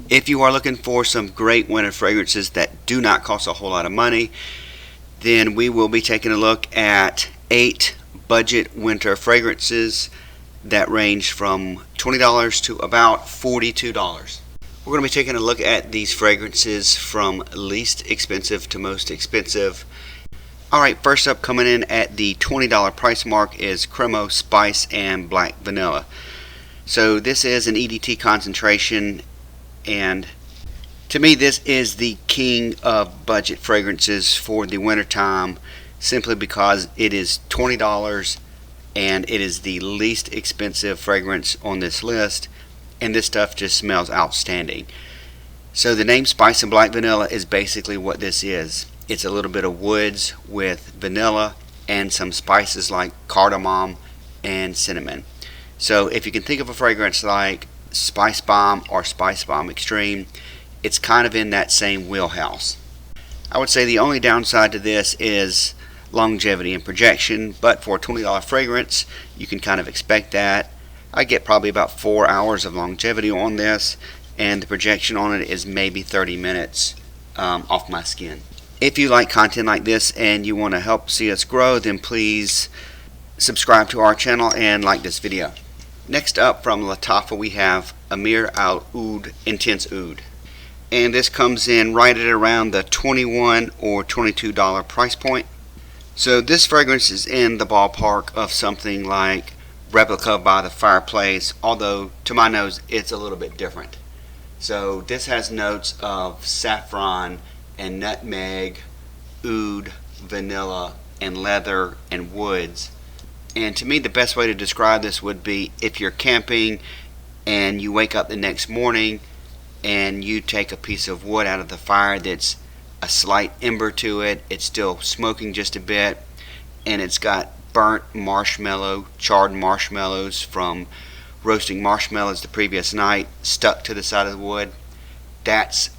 If you are looking for some great winter fragrances that do not cost a whole lot of money, then we will be taking a look at 8 budget winter fragrances that range from $20 to about $42. We're going to be taking a look at these fragrances from least expensive to most expensive. Alright, first up, coming in at the $20 price mark is Cremo Spice and Black Vanilla. So this is an EDT concentration, and to me this is the king of budget fragrances for the winter time, simply because it is $20 and it is the least expensive fragrance on this list, and this stuff just smells outstanding. So the name Spice and Black Vanilla is basically what this is. It's a little bit of woods with vanilla and some spices like cardamom and cinnamon. So if you can think of a fragrance like Spice Bomb or Spice Bomb Extreme, it's kind of in that same wheelhouse. I would say the only downside to this is longevity and projection, but for a $20 fragrance you can kind of expect that. I get probably about 4 hours of longevity on this, and the projection on it is maybe 30 minutes off my skin. If you like content like this and you want to help see us grow, then please subscribe to our channel and like this video. Next up, from Lattafa, we have Ameer Al Oud Intense Oud, and this comes in right at around the $21 or $22 price point. So this fragrance is in the ballpark of something like Replica by the Fireplace, although to my nose it's a little bit different. So this has notes of saffron and nutmeg, oud, vanilla, and leather and woods. And to me the best way to describe this would be if you're camping and you wake up the next morning and you take a piece of wood out of the fire that's a slight ember to it, it's still smoking just a bit, and it's got burnt marshmallow, charred marshmallows from roasting marshmallows the previous night stuck to the side of the wood. That's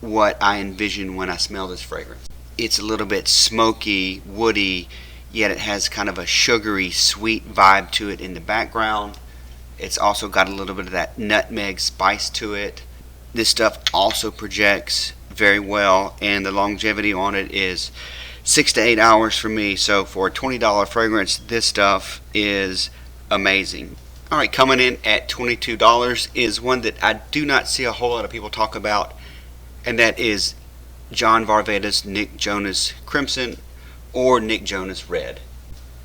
what I envision when I smell this fragrance. It's a little bit smoky, woody, yet it has kind of a sugary, sweet vibe to it in the background. It's also got a little bit of that nutmeg spice to it. This stuff also projects very well, and the longevity on it is 6 to 8 hours for me. So for a $20 fragrance, this stuff is amazing. Alright, coming in at $22 is one that I do not see a whole lot of people talk about, and that is John Varvatos Nick Jonas Crimson or Nick Jonas Red.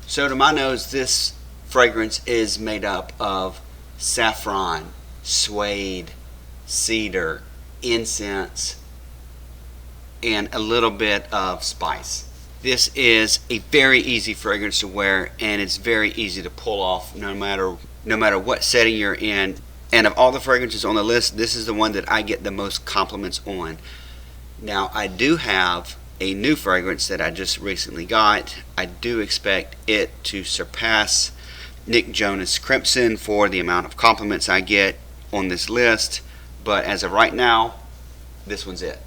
So to my nose, this fragrance is made up of saffron, suede, cedar, incense, and a little bit of spice. This is a very easy fragrance to wear, and it's very easy to pull off no matter what setting you're in. And of all the fragrances on the list, this is the one that I get the most compliments on. Now, I do have a new fragrance that I just recently got. I do expect it to surpass Nick Jonas Crimson for the amount of compliments I get on this list, but as of right now, this one's it.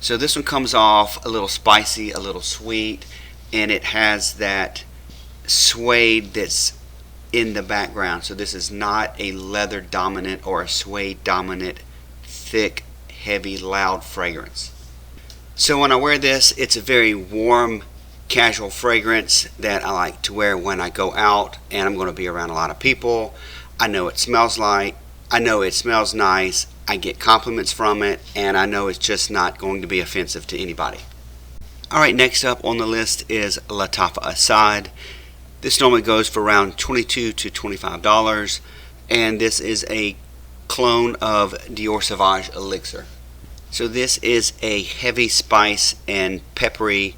So this one comes off a little spicy, a little sweet, and it has that suede that's in the background. So this is not a leather dominant or a suede dominant, thick, heavy, loud fragrance. So when I wear this, it's a very warm, casual fragrance that I like to wear when I go out and I'm going to be around a lot of people. I know it smells light, I know it smells nice, I get compliments from it, and I know it's just not going to be offensive to anybody. Alright, next up on the list is Lattafa Asad. This normally goes for around $22 to $25, and this is a clone of Dior Sauvage Elixir. So this is a heavy spice and peppery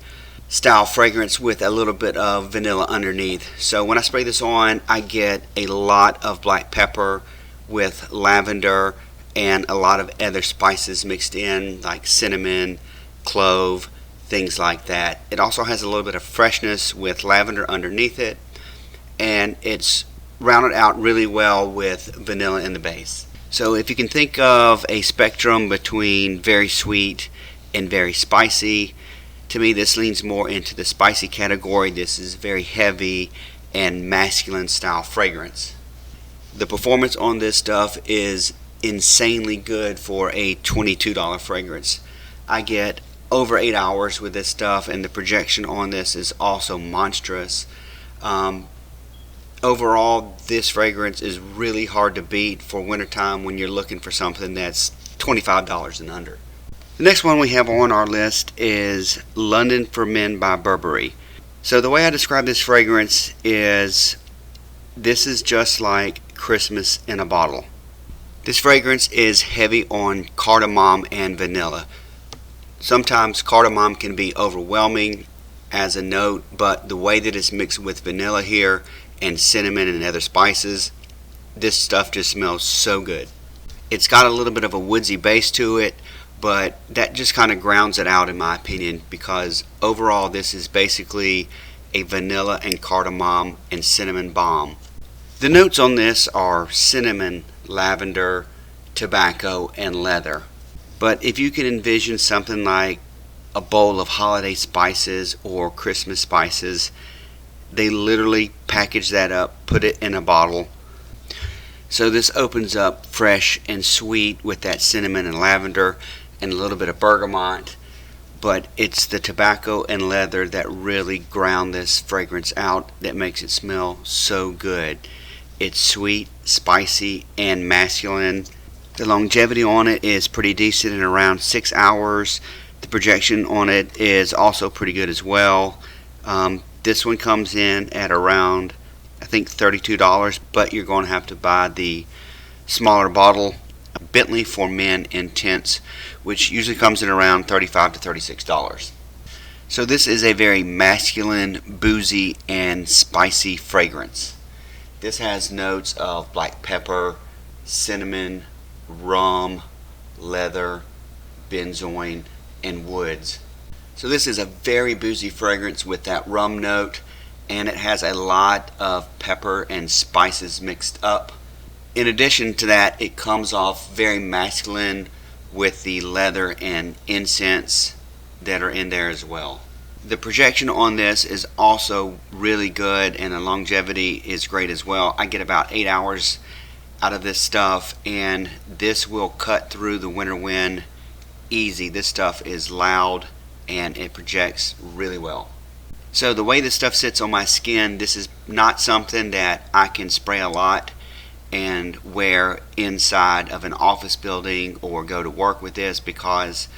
style fragrance with a little bit of vanilla underneath. So when I spray this on, I get a lot of black pepper with lavender and a lot of other spices mixed in, like cinnamon, clove, things like that. It also has a little bit of freshness with lavender underneath it, and it's rounded out really well with vanilla in the base. So if you can think of a spectrum between very sweet and very spicy, to me this leans more into the spicy category. This is very heavy and masculine style fragrance. The performance on this stuff is insanely good for a $22 fragrance. I get over 8 hours with this stuff, and the projection on this is also monstrous. Overall, this fragrance is really hard to beat for wintertime when you're looking for something that's $25 and under. The next one we have on our list is London for Men by Burberry. So the way I describe this fragrance is, this is just like Christmas in a bottle. This fragrance is heavy on cardamom and vanilla. Sometimes cardamom can be overwhelming as a note, but the way that it's mixed with vanilla here and cinnamon and other spices, this stuff just smells so good. It's got a little bit of a woodsy base to it, but that just kind of grounds it out in my opinion, because overall this is basically a vanilla and cardamom and cinnamon bomb. The notes on this are cinnamon, lavender, tobacco, and leather. But if you can envision something like a bowl of holiday spices or Christmas spices, they literally package that up, put it in a bottle. So this opens up fresh and sweet with that cinnamon and lavender and a little bit of bergamot, but it's the tobacco and leather that really ground this fragrance out that makes it smell so good. It's sweet, spicy, and masculine. The longevity on it is pretty decent, at around 6 hours. The projection on it is also pretty good as well. This one comes in at around, I think, $32, but you're going to have to buy the smaller bottle, Bentley For Men Intense, which usually comes in around $35 to $36. So this is a very masculine, boozy, and spicy fragrance. This has notes of black pepper, cinnamon, rum, leather, benzoin, and woods. So this is a very boozy fragrance with that rum note, and it has a lot of pepper and spices mixed up. In addition to that, it comes off very masculine with the leather and incense that are in there as well. The projection on this is also really good, and the longevity is great as well. I get about 8 hours out of this stuff, and this will cut through the winter wind easy. This stuff is loud and it projects really well. So the way this stuff sits on my skin, this is not something that I can spray a lot and wear inside of an office building or go to work with this, because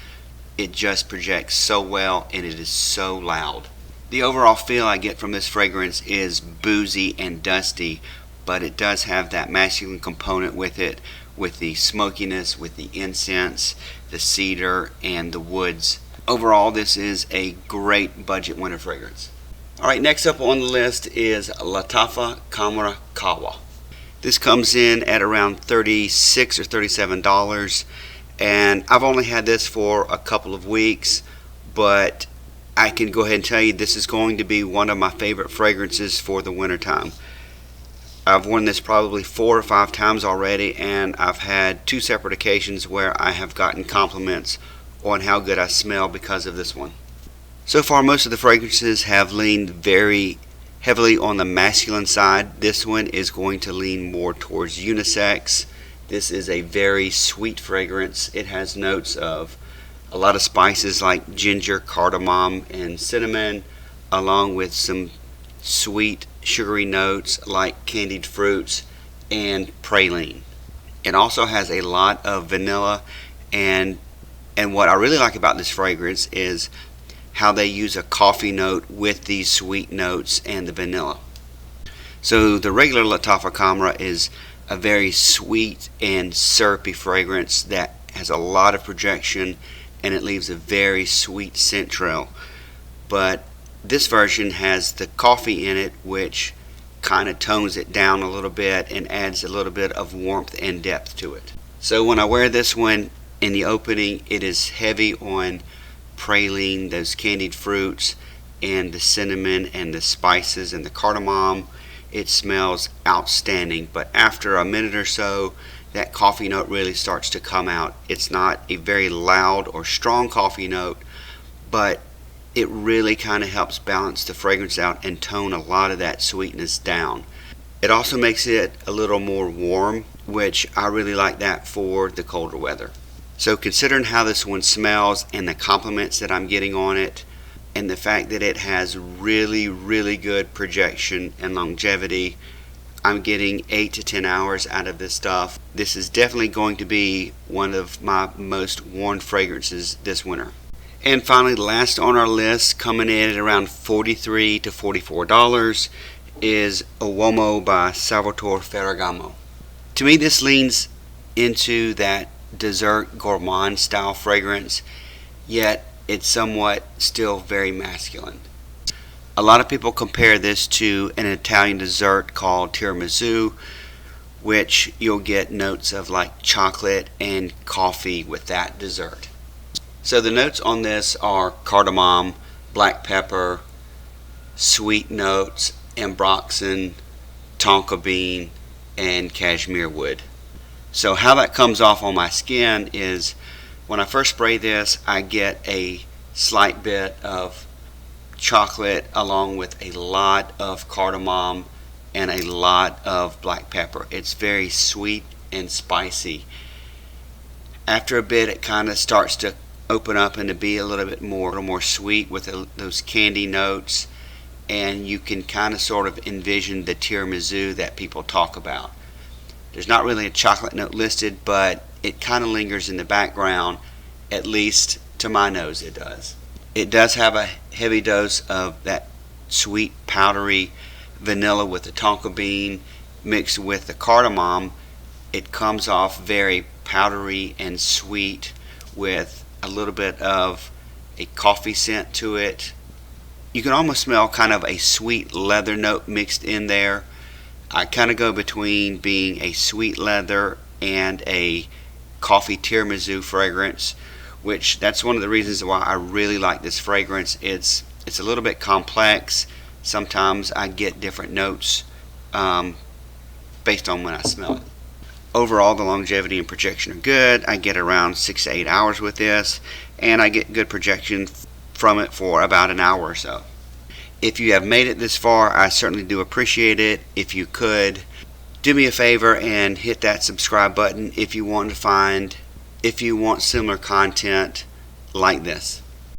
it just projects so well and it is so loud. The overall feel I get from this fragrance is boozy and dusty, but it does have that masculine component with it, with the smokiness, with the incense, the cedar, and the woods. Overall, this is a great budget winter fragrance. Alright, next up on the list is Lattafa Khamrah Qahwa. This comes in at around $36 or $37, and I've only had this for a couple of weeks, but I can go ahead and tell you this is going to be one of my favorite fragrances for the winter time. I've worn this probably 4 or 5 times already, and I've had 2 separate occasions where I have gotten compliments on how good I smell because of this one. So far, most of the fragrances have leaned very heavily on the masculine side. This one is going to lean more towards unisex. This is a very sweet fragrance. It has notes of a lot of spices like ginger, cardamom, and cinnamon, along with some sweet, sugary notes like candied fruits and praline. It also has a lot of vanilla, and what I really like about this fragrance is how they use a coffee note with these sweet notes and the vanilla. So the regular Lattafa Khamrah is a very sweet and syrupy fragrance that has a lot of projection, and it leaves a very sweet scent trail. But this version has the coffee in it, which kind of tones it down a little bit and adds a little bit of warmth and depth to it. So when I wear this one in the opening, it is heavy on praline, those candied fruits, and the cinnamon and the spices and the cardamom. It smells outstanding, but after a minute or so, that coffee note really starts to come out. It's not a very loud or strong coffee note, but it really kind of helps balance the fragrance out and tone a lot of that sweetness down. It also makes it a little more warm which I really like that for the colder weather. So considering how this one smells and the compliments that I'm getting on it, and the fact that it has really good projection and longevity, I'm getting 8 to 10 hours out of this stuff. This is definitely going to be one of my most worn fragrances this winter. And finally, last on our list, coming in at around $43 to $44, is Uomo by Salvatore Ferragamo. To me, this leans into that dessert gourmand style fragrance, yet it's somewhat still very masculine. A lot of people compare this to an Italian dessert called tiramisu, which you'll get notes of like chocolate and coffee with that dessert. So the notes on this are cardamom, black pepper, sweet notes, ambroxan, tonka bean, and cashmere wood. So how that comes off on my skin is, when I first spray this, I get a slight bit of chocolate along with a lot of cardamom and a lot of black pepper. It's very sweet and spicy. After a bit, it kind of starts to open up and to be a little more sweet with those candy notes, and you can kind of sort of envision the tiramisu that people talk about. There's not really a chocolate note listed, but it kind of lingers in the background, at least to my nose it does. It does have a heavy dose of that sweet powdery vanilla with the tonka bean mixed with the cardamom. It comes off very powdery and sweet with a little bit of a coffee scent to it. You can almost smell kind of a sweet leather note mixed in there. I kind of go between being a sweet leather and a coffee tiramisu fragrance, which that's one of the reasons why I really like this fragrance. It's a little bit complex. Sometimes I get different notes based on when I smell it. Overall, the longevity and projection are good. I get around 6 to 8 hours with this, and I get good projection from it for about an hour or so. If you have made it this far, I certainly do appreciate it. If you could, do me a favor and hit that subscribe button if you want similar content like this.